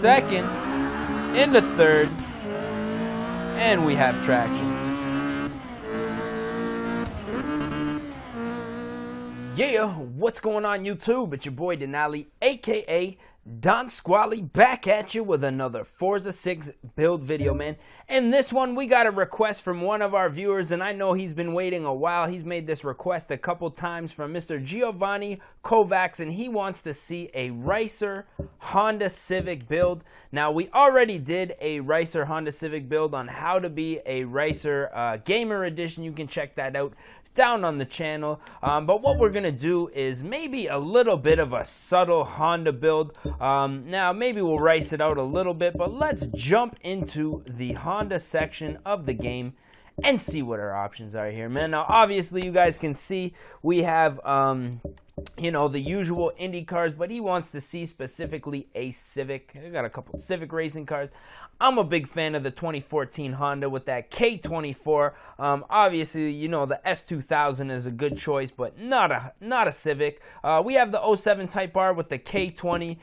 second, into third, and we have traction. Yeah, what's going on YouTube? It's your boy Denali, aka Don Squally, back at you with another Forza 6 build video, man. And this one, we got a request from one of our viewers, and I know he's been waiting a while. He's made this request a couple times from Mr. Giovanni Kovacs, and he wants to see a Racer Honda Civic build. Now, we already did a Racer Honda Civic build on how to be a Racer Gamer Edition. You can check that out down on the channel, but what we're gonna do is maybe a little bit of a subtle Honda build. Now maybe we'll race it out a little bit, but let's jump into the Honda section of the game and see what our options are here, man. Now obviously you guys can see we have you know, the usual Indy cars, but he wants to see specifically a Civic. I got a couple Civic racing cars. I'm a big fan of the 2014 Honda with that K24. Obviously, you know, the S2000 is a good choice, but not a Civic. We have the 07 Type R with the K20,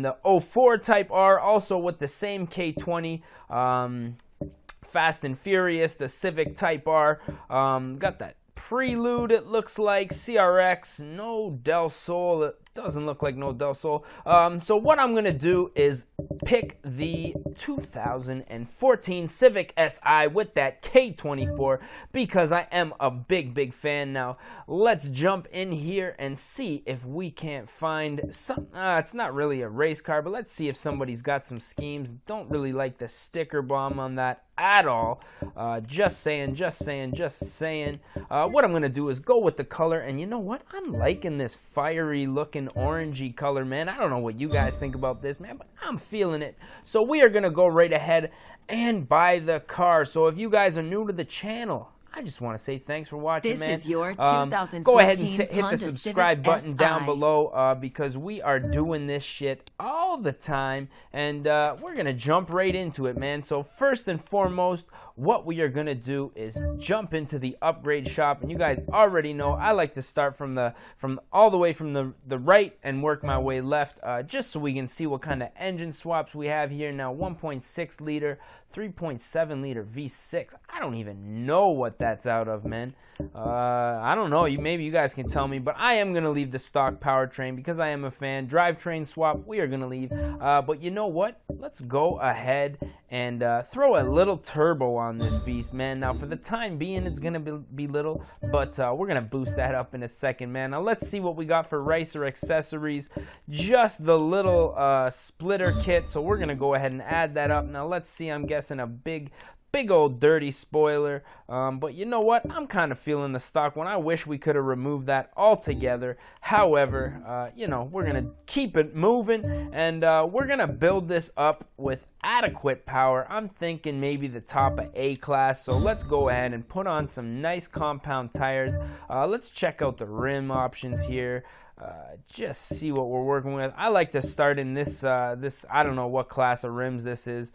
the 04 Type R also with the same K20. Fast and Furious, the Civic Type R. Got that Prelude, it looks like, CRX, no Del Sol, it doesn't look like no Del Sol. So what I'm going to do is pick the 2014 Civic Si with that K24 because I am a big fan. Now, let's jump in here and see if we can't find some, it's not really a race car, but let's see if somebody's got some schemes. Don't really like the sticker bomb on that at all. Just saying. What I'm gonna do is go with the color, and you know what? I'm liking this fiery looking orangey color, man. I don't know what you guys think about this, man, but I'm feeling it. So we are gonna go right ahead and buy the car. So if you guys are new to the channel, I just want to say thanks for watching, man. This is your 2014 go ahead and hit Honda the subscribe Civic button down Si. below because we are doing this shit all the time, and we're going to jump right into it, man. So first and foremost, what we are going to do is jump into the upgrade shop, and you guys already know I like to start from all the way from the right and work my way left, just so we can see what kind of engine swaps we have here. Now 1.6 liter, 3.7 liter V6. I don't even know what that's out of, man. I don't know. Maybe you guys can tell me, but I am going to leave the stock powertrain because I am a fan. Drivetrain swap, we are going to leave. But you know what? Let's go ahead and throw a little turbo on this beast, man. Now, for the time being, it's going to be little, but we're going to boost that up in a second, man. Now, let's see what we got for Racer accessories. Just the little splitter kit, so we're going to go ahead and add that up. Now, let's see. I'm guessing a big old dirty spoiler, but you know what? I'm kind of feeling the stock one. I wish we could have removed that altogether. However, you know, we're gonna keep it moving, and we're gonna build this up with adequate power. I'm thinking maybe the top of A class, so let's go ahead and put on some nice compound tires. Let's check out the rim options here. Just see what we're working with. I like to start in this I don't know what class of rims this is,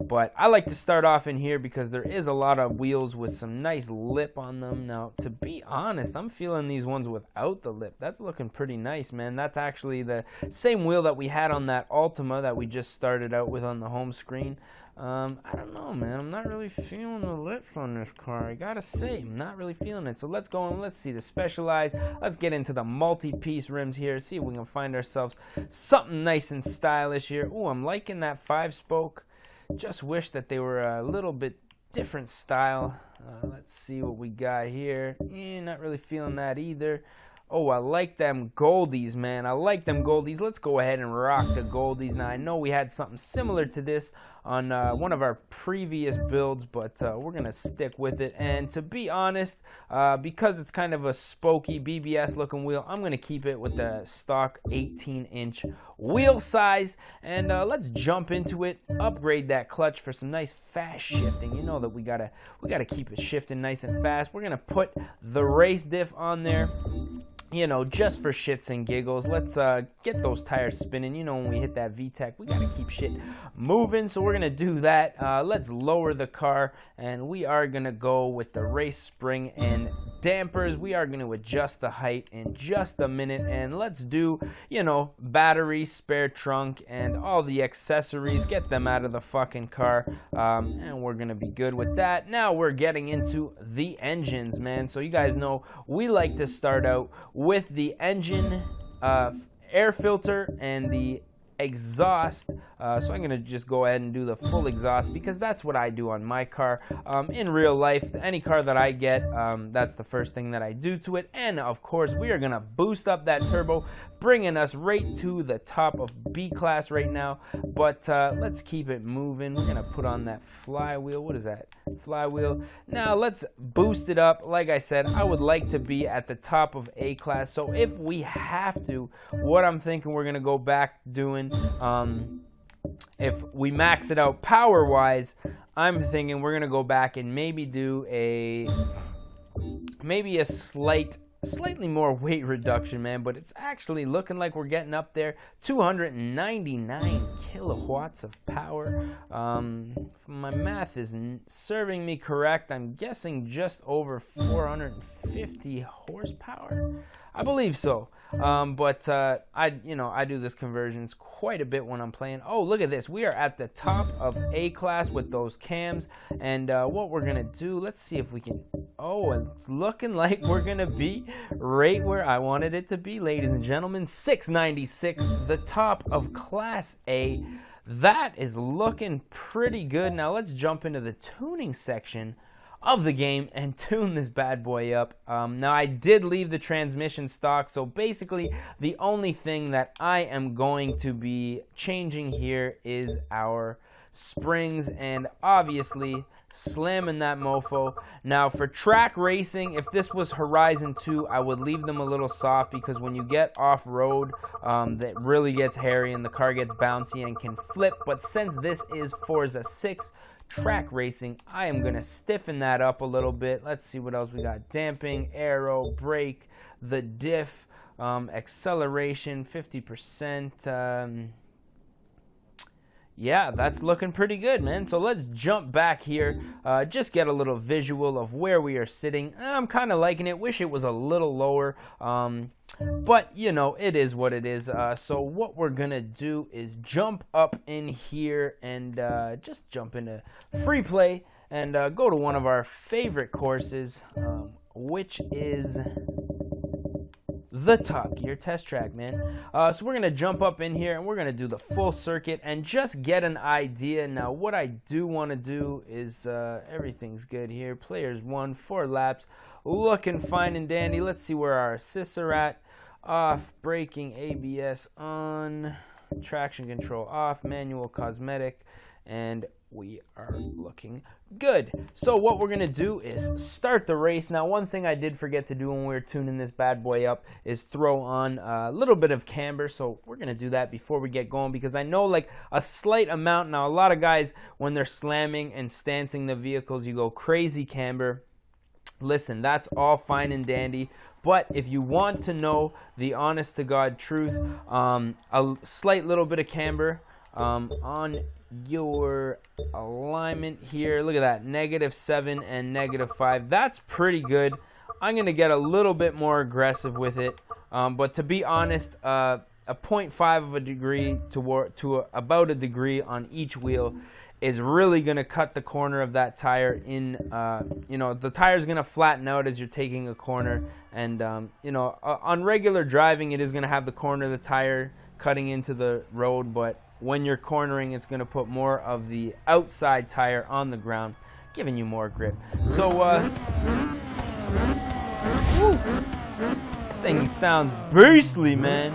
but I like to start off in here because there is a lot of wheels with some nice lip on them. Now, to be honest, I'm feeling these ones without the lip. That's looking pretty nice, man. That's actually the same wheel that we had on that Ultima that we just started out with on the home screen. I don't know, man. I'm not really feeling the lips on this car. I gotta say, I'm not really feeling it. So let's go and let's see the Specialized. Let's get into the multi-piece rims here. See if we can find ourselves something nice and stylish here. Ooh, I'm liking that 5-spoke. Just wish that they were a little bit different style. Let's see what we got here. Not really feeling that either. Oh, I like them goldies, man. I like them goldies. Let's go ahead and rock the goldies. Now, I know we had something similar to this on one of our previous builds, but we're going to stick with it. And to be honest, because it's kind of a spokey BBS looking wheel, I'm going to keep it with the stock 18-inch wheel size. And let's jump into it, upgrade that clutch for some nice fast shifting. You know that we gotta keep it shifting nice and fast. We're going to put the race diff on there. You know, just for shits and giggles. Let's get those tires spinning. You know, when we hit that VTEC, we got to keep shit moving. So we're going to do that. Let's lower the car, and we are going to go with the race spring and dampers. We are going to adjust the height in just a minute, and let's do, you know, battery, spare trunk, and all the accessories. Get them out of the fucking car, and we're going to be good with that. Now we're getting into the engines, man. So you guys know we like to start out with the engine air filter and the exhaust. So I'm gonna just go ahead and do the full exhaust because that's what I do on my car. In real life, any car that I get, that's the first thing that I do to it. And of course, we are gonna boost up that turbo, bringing us right to the top of B class right now. But let's keep it moving. We're gonna put on that flywheel. What is that? Flywheel. Now let's boost it up. Like I said, I would like to be at the top of A class. So if we have to, what I'm thinking we're gonna go back doing, if we max it out power wise, I'm thinking we're gonna go back and maybe do a slightly more weight reduction, man. But it's actually looking like we're getting up there. 299 kilowatts of power. My math isn't serving me correct. I'm guessing just over 450 horsepower. I believe so. But I do this conversions quite a bit when I'm playing. Oh, look at this. We are at the top of A class with those cams. And what we're going to do, let's see if we can. Oh, it's looking like we're going to be right where I wanted it to be, ladies and gentlemen. 696, the top of Class A. That is looking pretty good. Now let's jump into the tuning section of the game and tune this bad boy up. Now I did leave the transmission stock, so basically the only thing that I am going to be changing here is our springs, and obviously slamming that mofo. Now for track racing, if this was Horizon 2, I would leave them a little soft, because when you get off-road, that really gets hairy and the car gets bouncy and can flip. But since this is Forza 6 track racing, I am going to stiffen that up a little bit. Let's see what else we got. Damping, aero, brake, the diff, acceleration, 50%. Yeah, that's looking pretty good, man. So let's jump back here, just get a little visual of where we are sitting. I'm kind of liking it. Wish it was a little lower, but you know, it is what it is. So what we're gonna do is jump up in here and just jump into free play and go to one of our favorite courses, which is the Top Gear test track, man. So we're going to jump up in here and we're going to do the full circuit and just get an idea. Now, what I do want to do is, everything's good here. Players 1, 4 laps, looking fine and dandy. Let's see where our assists are at. Off, braking, ABS on, traction control off, manual, cosmetic, and we are looking good. So what we're going to do is start the race. Now, one thing I did forget to do when we were tuning this bad boy up is throw on a little bit of camber. So we're going to do that before we get going, because I know like a slight amount. Now, a lot of guys, when they're slamming and stancing the vehicles, you go crazy camber. Listen, that's all fine and dandy. But if you want to know the honest to God truth, a slight little bit of camber on your alignment here. Look at that, -7 and -5. That's pretty good. I'm going to get a little bit more aggressive with it. But to be honest, a 0.5 of a degree to about a degree on each wheel is really going to cut the corner of that tire in. You know, the tire's going to flatten out as you're taking a corner. And, you know, on regular driving, it is going to have the corner of the tire cutting into the road. But when you're cornering, it's going to put more of the outside tire on the ground, giving you more grip. So, woo, this thing sounds beastly, man.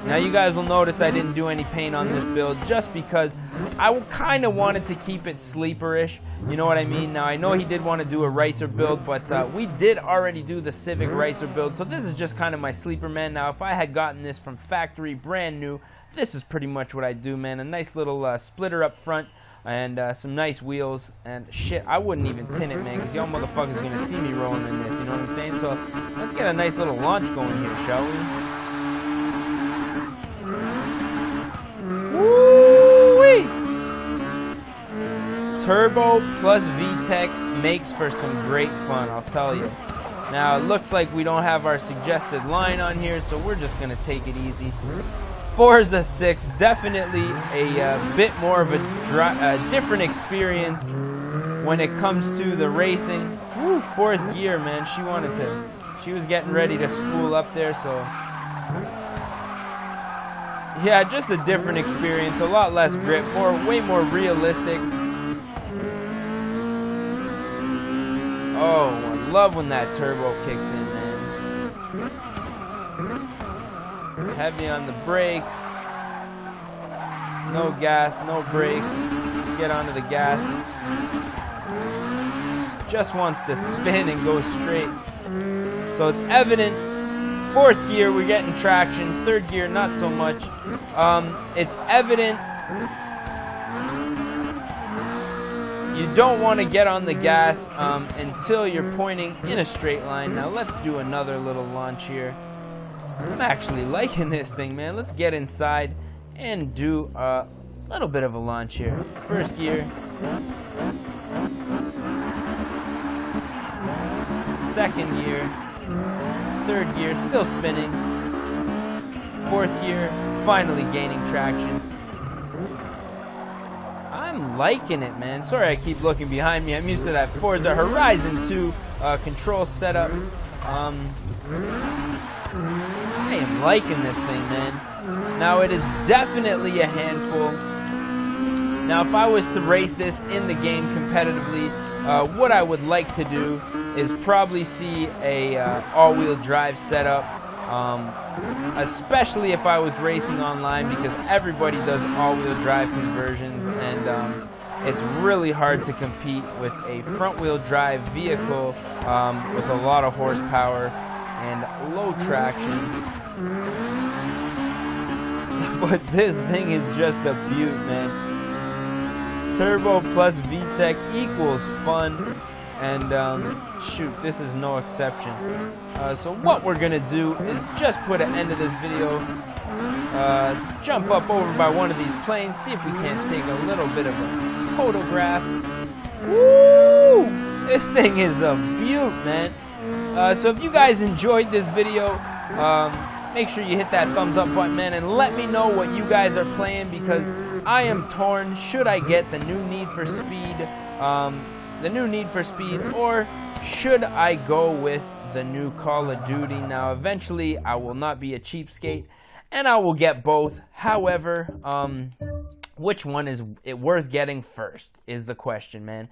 Now, you guys will notice I didn't do any paint on this build just because I kind of wanted to keep it sleeperish. You know what I mean? Now, I know he did want to do a racer build, but we did already do the Civic racer build, so this is just kind of my sleeper, man. Now, if I had gotten this from factory brand new, this is pretty much what I do, man. A nice little splitter up front and some nice wheels. And shit, I wouldn't even tint it, man, because y'all motherfuckers are going to see me rolling in this, you know what I'm saying? So let's get a nice little launch going here, shall we? Woo-wee! Turbo plus VTEC makes for some great fun, I'll tell you. Now, it looks like we don't have our suggested line on here, so we're just going to take it easy. Forza 6, definitely a bit more of a different experience when it comes to the racing. Woo, fourth gear, man. She was getting ready to spool up there, so yeah, just a different experience, a lot less grip, way more realistic. Oh, I love when that turbo kicks in, man. Heavy on the brakes. No gas, no brakes. Get onto the gas. Just wants to spin and go straight. So it's evident. Fourth gear, we're getting traction. Third gear, not so much. It's evident you don't want to get on the gas until you're pointing in a straight line. Now let's do another little launch here. I'm actually liking this thing, man. Let's get inside and do a little bit of a launch here. First gear. Second gear. Third gear, still spinning. Fourth gear, finally gaining traction. I'm liking it, man. Sorry I keep looking behind me. I'm used to that Forza Horizon 2 control setup. I am liking this thing, man. Now, it is definitely a handful. Now, if I was to race this in the game competitively, what I would like to do is probably see a all-wheel drive setup, especially if I was racing online, because everybody does all-wheel drive conversions, and it's really hard to compete with a front-wheel drive vehicle with a lot of horsepower and low traction. But this thing is just a beaut, man. Turbo plus VTEC equals fun. And shoot, this is no exception. So what we're gonna do is just put an end to this video, jump up over by one of these planes, see if we can't take a little bit of a photograph. Woo! This thing is a beaut, man. So if you guys enjoyed this video, make sure you hit that thumbs up button, man, and let me know what you guys are playing, because I am torn. Should I get the new Need for Speed, or should I go with the new Call of Duty? Now, eventually, I will not be a cheapskate, and I will get both. However, which one is it worth getting first is the question, man.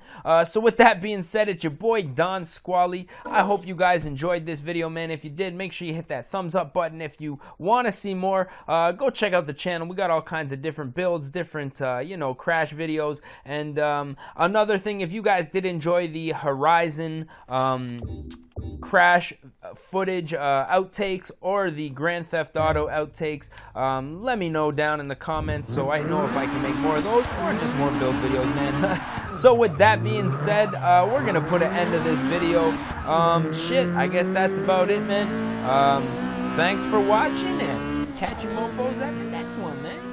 So with that being said, it's your boy Don Squally. I hope you guys enjoyed this video, man. If you did, make sure you hit that thumbs up button. If you want to see more, go check out the channel. We got all kinds of different builds, different crash videos. And another thing, if you guys did enjoy the Horizon crash footage outtakes or the Grand Theft Auto outtakes, let me know down in the comments so I know if I can make more of those or just more build videos, man. So with that being said, we're gonna put an end to this video. Shit, I guess that's about it, man. Thanks for watching, and catch you mofos at the next one, man.